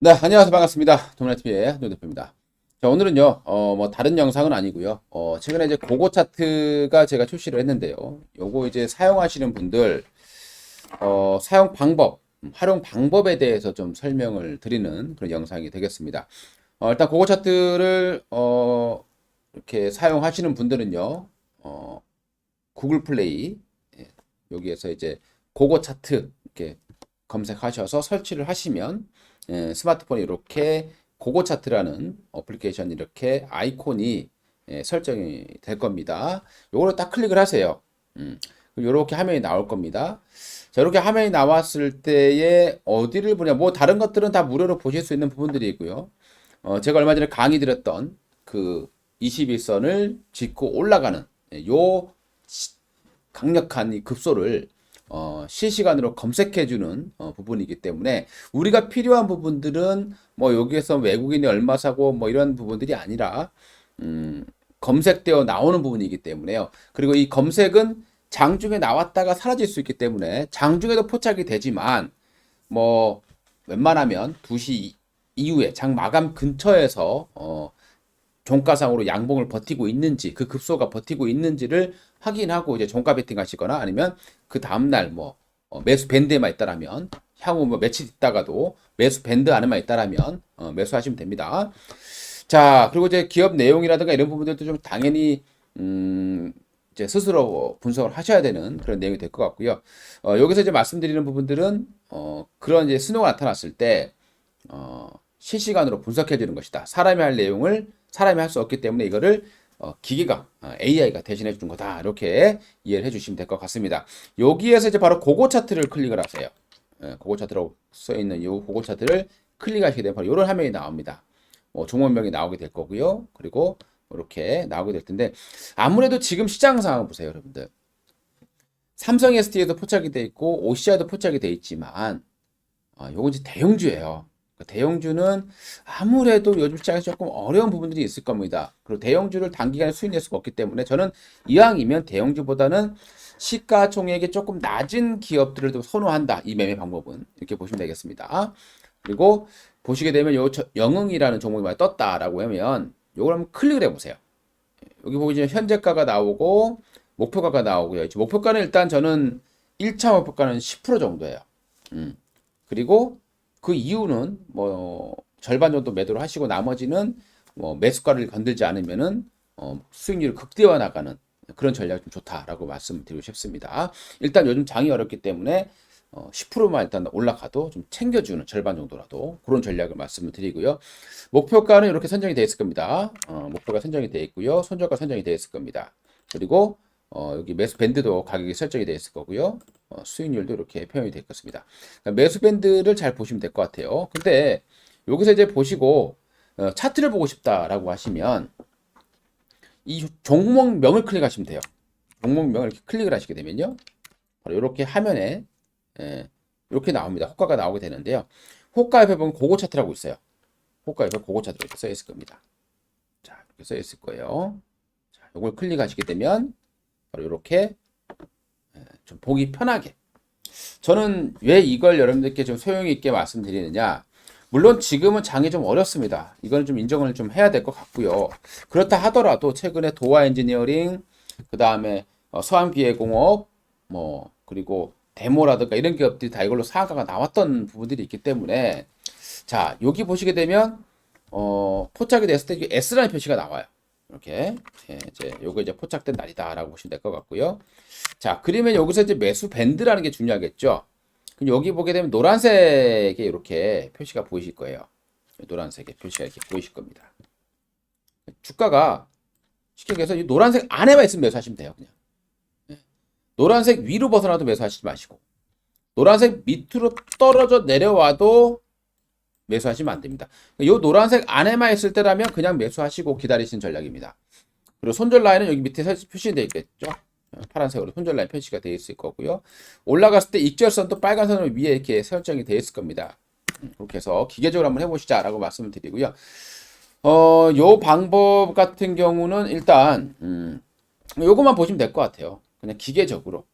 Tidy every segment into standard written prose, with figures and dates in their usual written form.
네, 안녕하세요. 반갑습니다. 도문화TV의 한종 대표입니다. 자, 오늘은요, 다른 영상은 아니고요. 최근에 이제 고고 차트가 제가 출시를 했는데요. 요거 이제 사용하시는 분들, 사용 방법, 활용 방법에 대해서 좀 설명을 드리는 그런 영상이 되겠습니다. 일단 고고 차트를, 이렇게 사용하시는 분들은요, 어, 구글 플레이, 예, 여기에서 이제 고고 차트 이렇게 검색하셔서 설치를 하시면 스마트폰에 이렇게 고고 차트라는 어플리케이션 이렇게 아이콘이 설정이 될 겁니다. 요거를 딱 클릭을 하세요. 이렇게 화면이 나올 겁니다. 자, 이렇게 화면이 나왔을 때에 어디를 보냐, 뭐 다른 것들은 다 무료로 보실 수 있는 부분들이 있고요. 제가 얼마 전에 강의 드렸던 그 21선을 짚고 올라가는 요 강력한 이 급소를 실시간으로 검색해주는 부분이기 때문에 우리가 필요한 부분들은 뭐 여기에서 외국인이 얼마 사고 뭐 이런 부분들이 아니라 검색되어 나오는 부분이기 때문에요. 그리고 이 검색은 장중에 나왔다가 사라질 수 있기 때문에 장중에도 포착이 되지만 뭐 웬만하면 2시 이후에 장 마감 근처에서 종가상으로 양봉을 버티고 있는지 그 급소가 버티고 있는지를 확인하고 이제 종가 베팅 하시거나 아니면 그 다음날 뭐 매수 밴드에만 있다라면 향후 뭐 며칠 있다가도 매수 밴드 안에만 있다라면 매수하시면 됩니다. 자, 그리고 이제 기업 내용이라든가 이런 부분들도 좀 당연히 이제 스스로 분석을 하셔야 되는 그런 내용이 될 것 같고요. 여기서 이제 말씀드리는 부분들은 그런 이제 신호가 나타났을 때 실시간으로 분석해 주는 것이다. 사람이 할 내용을 사람이 할 수 없기 때문에 이거를 기계가 AI가 대신해 주는 거다. 이렇게 이해를 해 주시면 될 것 같습니다. 여기에서 이제 바로 고고 차트를 클릭을 하세요. 고고 차트라고 써 있는 이 고고 차트를 클릭하시게 되면 바로 이런 화면이 나옵니다. 종목명이 나오게 될 거고요. 그리고 이렇게 나오게 될 텐데 아무래도 지금 시장 상황 보세요, 여러분들. 삼성 SD에도 포착이 돼 있고 OCI도 포착이 돼 있지만 요건 이제 대형주예요. 대형주는 아무래도 요즘 시장에서 조금 어려운 부분들이 있을 겁니다. 그리고 대형주를 단기간에 수익낼 수가 없기 때문에 저는 이왕이면 대형주보다는 시가총액이 조금 낮은 기업들을 좀 선호한다. 이 매매 방법은 이렇게 보시면 되겠습니다. 그리고 보시게 되면 요 영흥이라는 종목이 많이 떴다라고 하면 요걸 한번 클릭을 해보세요. 여기 보시면 현재가가 나오고 목표가가 나오고요. 목표가는 일단 저는 1차 목표가는 10% 정도예요. 그리고 그 이유는 뭐 절반 정도 매도를 하시고 나머지는 뭐 매수가를 건들지 않으면은 수익률을 극대화 나가는 그런 전략이 좀 좋다라고 말씀드리고 싶습니다. 일단 요즘 장이 어렵기 때문에 10%만 일단 올라가도 좀 챙겨주는 절반 정도라도 그런 전략을 말씀을 드리고요. 목표가는 이렇게 선정이 되어 있을 겁니다. 목표가 선정이 되어 있고요. 손절가 선정이 되어 있을 겁니다. 그리고 여기 매수 밴드도 가격이 설정이 되어 있을 거고요. 수익률도 이렇게 표현이 되어 있습니다. 그러니까 매수 밴드를 잘 보시면 될 것 같아요. 근데 여기서 이제 보시고 차트를 보고 싶다라고 하시면 이 종목명을 클릭하시면 돼요. 종목명을 이렇게 클릭을 하시게 되면요. 바로 이렇게 화면에 이렇게 나옵니다. 호가가 나오게 되는데요. 호가 옆에 보면 고고 차트라고 있어요. 호가 옆에 고고 차트로 이렇게 써 있을 겁니다. 자, 이렇게 써 있을 거예요. 자, 이걸 클릭하시게 되면 바로 이렇게 좀 보기 편하게. 저는 왜 이걸 여러분들께 좀 소용이 있게 말씀드리느냐. 물론 지금은 장이 좀 어렵습니다. 이건 좀 인정을 좀 해야 될 것 같고요. 그렇다 하더라도 최근에 도화 엔지니어링, 그 다음에 서한기계공업, 뭐 그리고 데모라든가 이런 기업들이 다 이걸로 상한가가 나왔던 부분들이 있기 때문에 자 여기 보시게 되면 포착이 됐을 때 S라는 표시가 나와요. 이렇게 이제 요거 이제 포착된 날이다라고 보시면 될 것 같고요. 자, 그러면 여기서 이제 매수 밴드라는 게 중요하겠죠. 그럼 여기 보게 되면 노란색에 이렇게 표시가 보이실 거예요. 노란색의 표시가 이렇게 보이실 겁니다. 주가가 쉽게 얘기해서 이 노란색 안에만 있으면 매수하시면 돼요. 그냥. 노란색 위로 벗어나도 매수하시지 마시고 노란색 밑으로 떨어져 내려와도 매수하시면 안 됩니다. 이 노란색 안에만 있을 때라면 그냥 매수하시고 기다리시는 전략입니다. 그리고 손절 라인은 여기 밑에 표시되어 있겠죠. 파란색으로 손절 라인 표시가 되어 있을 거고요. 올라갔을 때 익절선도 빨간 선으로 위에 이렇게 설정이 되어 있을 겁니다. 그렇게 해서 기계적으로 한번 해보시자라고 말씀을 드리고요. 요 방법 같은 경우는 일단 요것만 보시면 될 것 같아요. 그냥 기계적으로.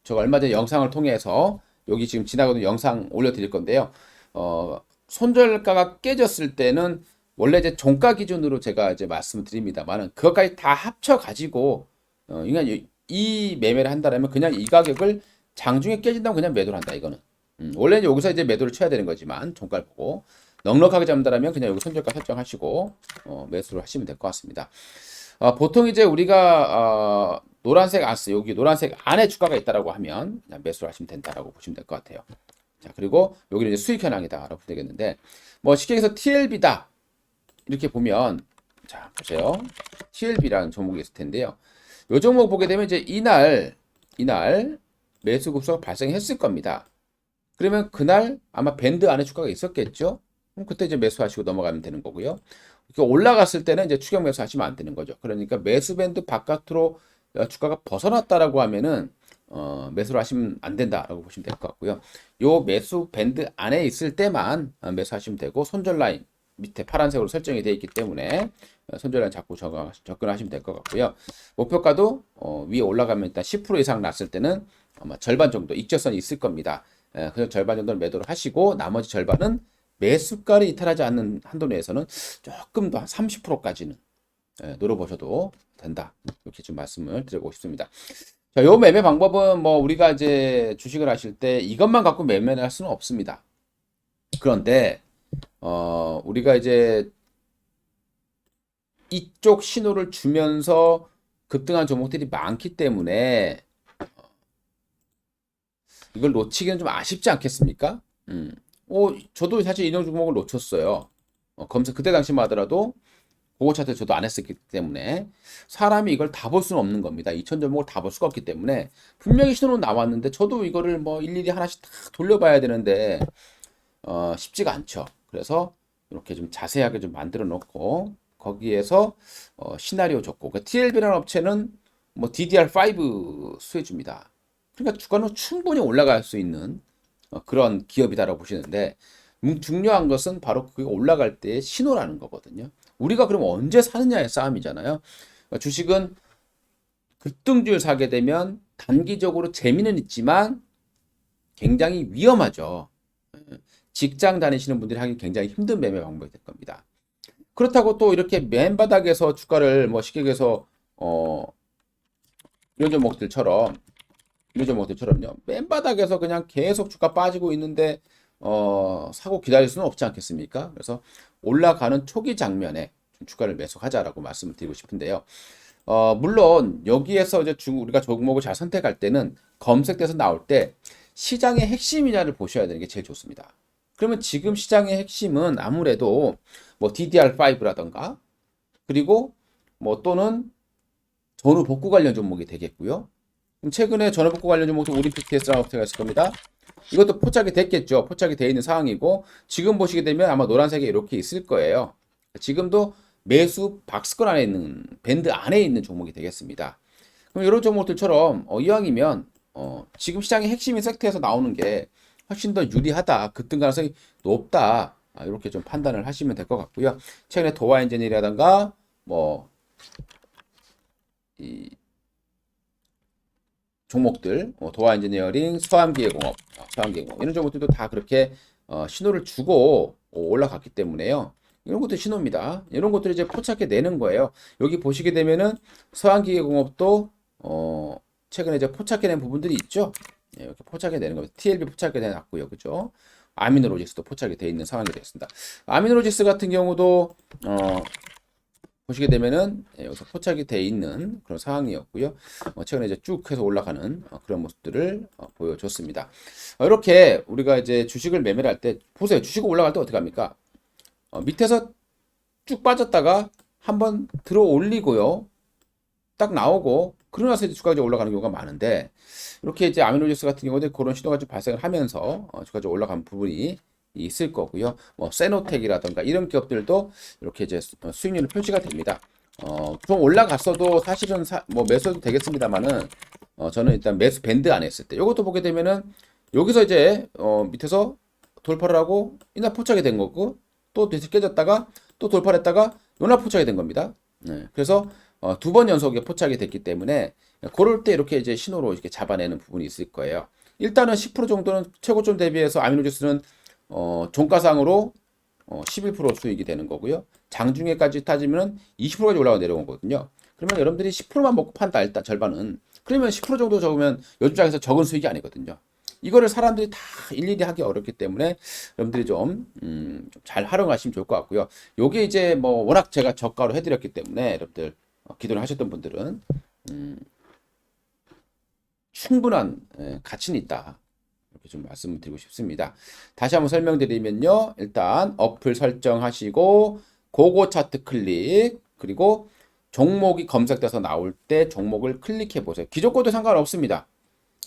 제가 얼마 전에 영상을 통해서 여기 지금 지나가는 영상 올려드릴 건데요. 손절가가 깨졌을 때는 원래 이제 종가 기준으로 제가 이제 말씀드립니다만은 그것까지 다 합쳐 가지고 그러니까 이 매매를 한다면 그냥 이 가격을 장중에 깨진다면 그냥 매도를 한다 이거는. 원래 여기서 이제 매도를 쳐야 되는 거지만 종가를 보고 넉넉하게 잡는다면 그냥 여기 손절가 설정하시고 매수를 하시면 될 것 같습니다. 보통 이제 우리가 노란색 아스 여기 노란색 안에 주가가 있다라고 하면 그냥 매수를 하시면 된다라고 보시면 될 것 같아요. 자, 그리고 여기는 이제 수익 현황이다라고 보면 되겠는데 뭐 쉽게 해서 TLB다 이렇게 보면 자, 보세요. TLB라는 종목이 있을 텐데요. 요 종목 보게 되면 이제 이날 매수 급소가 발생했을 겁니다. 그러면 그날 아마 밴드 안에 주가가 있었겠죠? 그럼 그때 이제 매수하시고 넘어가면 되는 거고요. 이렇게 올라갔을 때는 이제 추격 매수하시면 안 되는 거죠. 그러니까 매수 밴드 바깥으로 주가가 벗어났다라고 하면은 매수를 하시면 안 된다라고 보시면 될 것 같고요. 요 매수 밴드 안에 있을 때만 매수하시면 되고 손절 라인 밑에 파란색으로 설정이 되어 있기 때문에 손절 라인 잡고 접근하시면 될 것 같고요. 목표가도 위에 올라가면 일단 10% 이상 났을 때는 아마 절반 정도 익절선이 있을 겁니다. 그래서 절반 정도는 매도를 하시고 나머지 절반은 매수가를 이탈하지 않는 한도 내에서는 조금 더 한 30%까지는 노려보셔도 된다. 이렇게 좀 말씀을 드리고 싶습니다. 자, 요 매매 방법은 뭐 우리가 이제 주식을 하실 때 이것만 갖고 매매를 할 수는 없습니다. 그런데 우리가 이제 이쪽 신호를 주면서 급등한 종목들이 많기 때문에 이걸 놓치기는 좀 아쉽지 않겠습니까? 저도 사실 이런 종목을 놓쳤어요. 검색 그때 당시만 하더라도 고거 차트 저도 안 했었기 때문에 사람이 이걸 다 볼 수는 없는 겁니다. 2천 종목을 다 볼 수가 없기 때문에 분명히 신호는 나왔는데 저도 이거를 뭐 일일이 하나씩 다 돌려봐야 되는데 쉽지가 않죠. 그래서 이렇게 좀 자세하게 좀 만들어 놓고 거기에서 시나리오 적고 그러니까 TLB라는 업체는 뭐 DDR5 수혜줍니다. 그러니까 주가는 충분히 올라갈 수 있는 그런 기업이다라고 보시는데 중요한 것은 바로 그게 올라갈 때의 신호라는 거거든요. 우리가 그럼 언제 사느냐의 싸움이잖아요. 그러니까 주식은 급등주를 사게 되면 단기적으로 재미는 있지만 굉장히 위험하죠. 직장 다니시는 분들이 하기 굉장히 힘든 매매 방법이 될 겁니다. 그렇다고 또 이렇게 맨바닥에서 주가를 뭐 쉽게 얘기해서 이런 종목들처럼요. 맨바닥에서 그냥 계속 주가 빠지고 있는데 사고 기다릴 수는 없지 않겠습니까? 그래서 올라가는 초기 장면에 주가를 매수하자라고 말씀을 드리고 싶은데요. 물론 여기에서 이제 우리가 종목을 잘 선택할 때는 검색돼서 나올 때 시장의 핵심이냐를 보셔야 되는 게 제일 좋습니다. 그러면 지금 시장의 핵심은 아무래도 뭐 DDR5라던가 그리고 뭐 또는 전후 복구 관련 종목이 되겠고요. 최근에 전후 복구 관련 종목도 올림픽TS라는 업체가 있을 겁니다. 이것도 포착이 됐겠죠. 포착이 되어 있는 상황이고 지금 보시게 되면 아마 노란색이 이렇게 있을 거예요. 지금도 매수 박스권 안에 있는 밴드 안에 있는 종목이 되겠습니다. 그럼 이런 종목들처럼 이왕이면 지금 시장의 핵심인 섹터에서 나오는 게 훨씬 더 유리하다, 급등 가능성이 높다 이렇게 좀 판단을 하시면 될 것 같고요. 최근에 도화 엔지니어라든가 뭐 이 종목들, 도화 엔지니어링, 서암기계공업 이런 종목들도 다 그렇게 신호를 주고 올라갔기 때문에요. 이런 것도 신호입니다. 이런 것들을 이제 포착해 내는 거예요. 여기 보시게 되면은 서암기계공업도 최근에 이제 포착해낸 부분들이 있죠. 이렇게 포착해 내는 겁니다. TLB 포착해 내놨고요, 그죠? 아미노로직스도 포착이 되어 있는 상황이 되겠습니다. 아미노로직스 같은 경우도 보시게 되면은 여기서 포착이 되어 있는 그런 상황이었고요. 최근에 이제 쭉 해서 올라가는 그런 모습들을 보여줬습니다. 이렇게 우리가 이제 주식을 매매를 할 때 보세요. 주식이 올라갈 때 어떻게 합니까? 밑에서 쭉 빠졌다가 한번 들어 올리고요. 딱 나오고 그러고 나서 이제 주가가 이제 올라가는 경우가 많은데 이렇게 이제 아미노직스 같은 경우는 그런 신호가 좀 발생을 하면서 주가가 좀 올라간 부분이 있을 거고요. 뭐 세노텍이라던가 이런 기업들도 이렇게 이제 수익률이 표시가 됩니다. 좀 올라갔어도 사실은 뭐 매수도 되겠습니다만은 저는 일단 매수 밴드 안에 있을 때 이것도 보게 되면은 여기서 이제 밑에서 돌파를 하고 이날 포착이 된 거고 또 뒤에서 깨졌다가 또 돌파를 했다가 요날 포착이 된 겁니다. 네, 그래서 두 번 연속에 포착이 됐기 때문에 그럴 때 이렇게 이제 신호로 이렇게 잡아내는 부분이 있을 거예요. 일단은 10% 정도는 최고점 대비해서 아미노주스는 종가상으로 11% 수익이 되는 거고요. 장중에까지 따지면 20%까지 올라가 내려온 거거든요. 그러면 여러분들이 10%만 먹고 판다, 일단 절반은. 그러면 10% 정도 적으면 요즘장에서 적은 수익이 아니거든요. 이거를 사람들이 다 일일이 하기 어렵기 때문에 여러분들이 좀 잘 활용하시면 좋을 것 같고요. 요게 이제 뭐 워낙 제가 저가로 해드렸기 때문에 여러분들 기존에 하셨던 분들은 충분한 가치는 있다. 이렇게 좀 말씀을 드리고 싶습니다. 다시 한번 설명드리면요. 일단 어플 설정하시고 고고 차트 클릭, 그리고 종목이 검색돼서 나올 때 종목을 클릭해 보세요. 기존 거도 상관없습니다.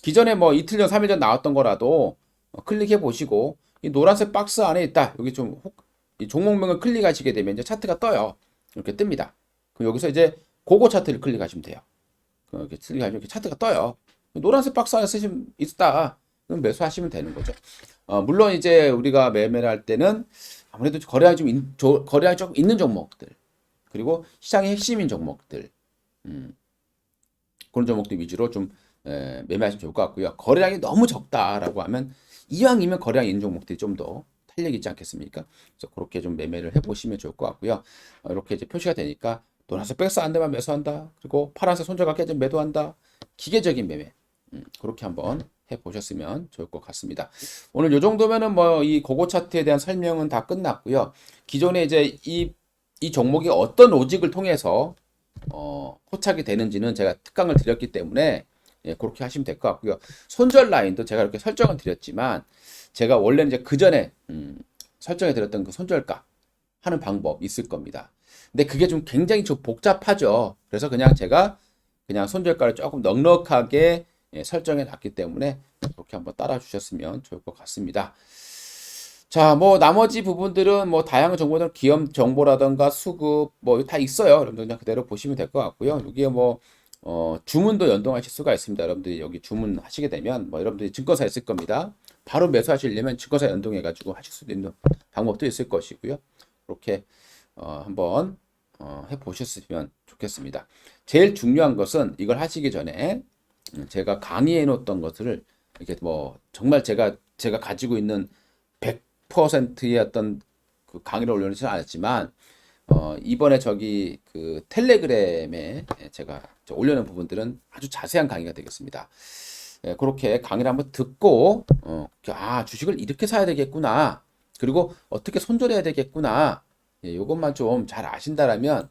기존에 뭐 이틀 전, 3일 전 나왔던 거라도 클릭해 보시고 이 노란색 박스 안에 있다. 여기 이 종목명을 클릭하시게 되면 이제 차트가 떠요. 이렇게 뜹니다. 그럼 여기서 이제 고고 차트를 클릭하시면 돼요. 이렇게 클릭하시면 이렇게 차트가 떠요. 노란색 박스 안에 쓰시면 있다. 그럼 매수하시면 되는 거죠. 물론 이제 우리가 매매를 할 때는 아무래도 거래량이 조금 있는 종목들, 그리고 시장의 핵심인 종목들, 그런 종목들 위주로 좀 매매하시면 좋을 것 같고요. 거래량이 너무 적다라고 하면 이왕이면 거래량이 있는 종목들이 좀 더 탄력이 있지 않겠습니까? 그래서 그렇게 좀 매매를 해보시면 좋을 것 같고요. 이렇게 이제 표시가 되니까 노란색 백스 안 되면 매수한다. 그리고 파란색 손절가 깨지면 매도한다. 기계적인 매매. 그렇게 한번 해보셨으면 좋을 것 같습니다. 오늘 요 정도면은 뭐 이 고고 차트에 대한 설명은 다 끝났고요. 기존에 이제 이 종목이 어떤 로직을 통해서 포착이 되는지는 제가 특강을 드렸기 때문에 그렇게 하시면 될 것 같고요. 손절 라인도 제가 이렇게 설정을 드렸지만 제가 원래는 이제 그 전에 설정해 드렸던 그 손절가 하는 방법 있을 겁니다. 근데 그게 좀 굉장히 좀 복잡하죠. 그래서 그냥 제가 그냥 손절가를 조금 넉넉하게 설정해 놨기 때문에 그렇게 한번 따라 주셨으면 좋을 것 같습니다. 자, 뭐 나머지 부분들은 뭐 다양한 정보들, 기업 정보라던가 수급 뭐 다 있어요. 여러분들 그냥 그대로 보시면 될 것 같고요. 여기에 뭐 주문도 연동하실 수가 있습니다. 여러분들이 여기 주문하시게 되면 뭐 여러분들이 증권사 있을 겁니다. 바로 매수하시려면 증권사 연동해 가지고 하실 수 있는 방법도 있을 것이고요. 그렇게 한번 해 보셨으면 좋겠습니다. 제일 중요한 것은 이걸 하시기 전에 제가 강의해 놓았던 것을 이렇게 뭐 정말 제가 가지고 있는 100%의 어떤 그 강의를 올려놓지는 않았지만 이번에 저기 그 텔레그램에 제가 올려놓은 부분들은 아주 자세한 강의가 되겠습니다. 그렇게 강의를 한번 듣고 주식을 이렇게 사야 되겠구나. 그리고 어떻게 손절해야 되겠구나. 이것만 좀 잘 아신다라면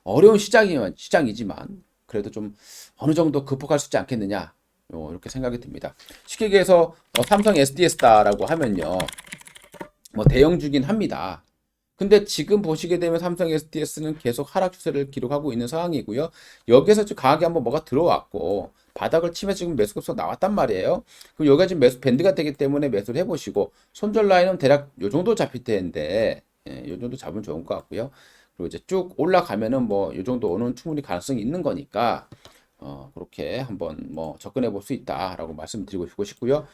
어려운 시장이지만 그래도 좀 어느 정도 극복할 수 있지 않겠느냐. 이렇게 생각이 듭니다. 쉽게 얘기해서 삼성 SDS다라고 하면요. 뭐 대형주긴 합니다. 근데 지금 보시게 되면 삼성 SDS는 계속 하락 추세를 기록하고 있는 상황이고요. 여기에서 좀 강하게 한번 뭐가 들어왔고 바닥을 치면서 지금 매수 급속 나왔단 말이에요. 그럼 여기가 지금 매수 밴드가 되기 때문에 매수를 해보시고 손절 라인은 대략 요 정도 잡힐 텐데 요 정도 잡으면 좋은 것 같고요. 그리고 이제 쭉 올라가면은 뭐 요 정도 오는 충분히 가능성이 있는 거니까 그렇게 한번 뭐 접근해 볼 수 있다라고 말씀드리고 싶고요.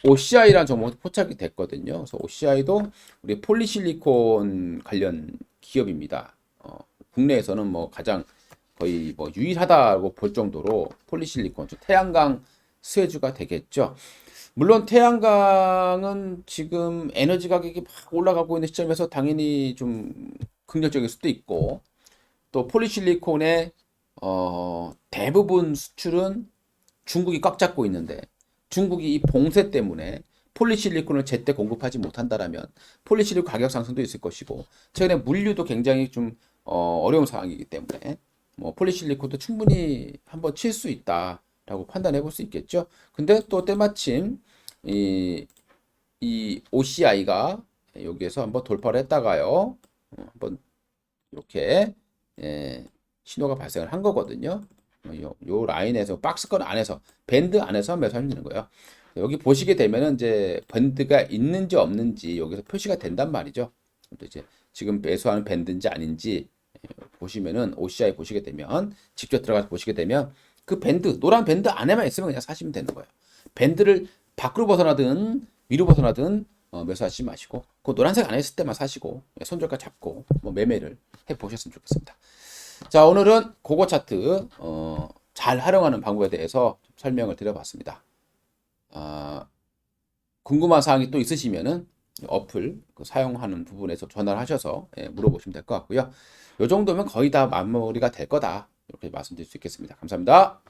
OCI라는 종목이 포착이 됐거든요. 그래서 OCI도 우리 폴리실리콘 관련 기업입니다. 국내에서는 뭐 가장 거의 뭐 유일하다고 볼 정도로 폴리실리콘, 태양광 수혜주가 되겠죠. 물론 태양광은 지금 에너지 가격이 막 올라가고 있는 시점에서 당연히 좀 긍정적일 수도 있고, 또 폴리실리콘의 대부분 수출은 중국이 꽉 잡고 있는데 중국이 이 봉쇄 때문에 폴리실리콘을 제때 공급하지 못한다라면 폴리실리콘 가격 상승도 있을 것이고, 최근에 물류도 굉장히 좀 어려운 상황이기 때문에 뭐 폴리실리콘도 충분히 한번 칠 수 있다라고 판단해 볼 수 있겠죠. 근데 또 때마침 이 OCI가 여기에서 한번 돌파를 했다가요. 한번 이렇게 신호가 발생을 한 거거든요. 요 라인에서 박스권 안에서 밴드 안에서 매수하면 되는 거예요. 여기 보시게 되면은 이제 밴드가 있는지 없는지 여기서 표시가 된단 말이죠. 이제 지금 매수하는 밴드인지 아닌지 보시면은 OCI 보시게 되면 직접 들어가서 보시게 되면 그 밴드 노란 밴드 안에만 있으면 그냥 사시면 되는 거예요. 밴드를 밖으로 벗어나든 위로 벗어나든 매수하지 마시고 그 노란색 안에 있을 때만 사시고 손절가 잡고 뭐 매매를 해 보셨으면 좋겠습니다. 자, 오늘은 고고 차트 잘 활용하는 방법에 대해서 설명을 드려봤습니다. 궁금한 사항이 또 있으시면은 어플 그 사용하는 부분에서 전화를 하셔서 예, 물어보시면 될 것 같고요. 요 정도면 거의 다 마무리가 될 거다. 이렇게 말씀드릴 수 있겠습니다. 감사합니다.